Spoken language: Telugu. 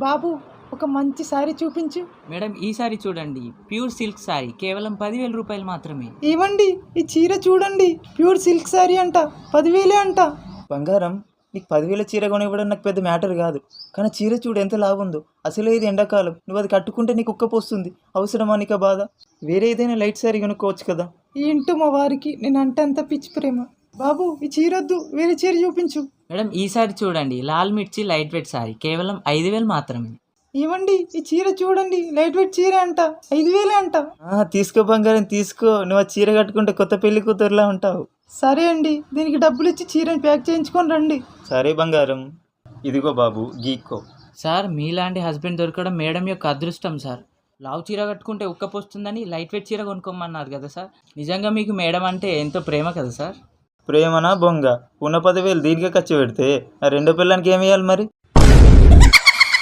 బాబు ఒక మంచి శారీ చూపించు. మేడం ఈ సారీ చూడండి, ప్యూర్ సిల్క్ సారీ, కేవలం 10,000 రూపాయలు మాత్రమే. ఏవండి ఈ చీర చూడండి, ప్యూర్ సిల్క్ శారీ అంట, 10,000 అంట. బంగారం, నీకు 10,000 చీర కొనివ్వడం నాకు పెద్ద మ్యాటర్ కాదు, కానీ చీర చూడు ఎంత లావుందో. అసలే ఇది ఎండాకాలం, నువ్వు అది కట్టుకుంటే నీకు ఉక్కపోస్తుంది. అవసరమా నీకు బాధ? వేరే ఏదైనా లైట్ శారీ కొనుక్కోవచ్చు కదా. ఏంటో మా వారికి నేను అంటే అంత పిచ్చి ప్రేమ. బాబు ఈ చీర వద్దు, వేరే చీర చూపించు. మేడం ఈ సారీ చూడండి, లాల్ మిర్చి లైట్ వెయిట్ సారీ, కేవలం 5,000 మాత్రమే. ఏవండి ఈ చీర చూడండి, లైట్ వెయిట్ చీర అంట, 5,000 అంట. తీసుకో బంగారం తీసుకో, నువ్వు ఆ చీర కట్టుకుంటే కొత్త పెళ్లి కూతురులా ఉంటావు. సరే అండి, దీనికి డబ్బులు ఇచ్చి చీరని ప్యాక్ చేయించుకొని రండి. సరే బంగారం, ఇదిగో బాబు గీక్కో. సార్ మీలాంటి హస్బెండ్ దొరకడం మేడం యొక్క అదృష్టం సార్. లావు చీర కట్టుకుంటే ఉక్కపోస్తుందని లైట్ వెయిట్ చీర కొనుక్కోమన్నారు కదా సార్. నిజంగా మీకు మేడం అంటే ఎంతో ప్రేమ కదా సార్. ప్రేమనా బొంగ, ఉన్న 10,000 దీనికే ఖర్చు పెడితే ఆ రెండో పిల్లానికి ఏమి వేయాలి మరి?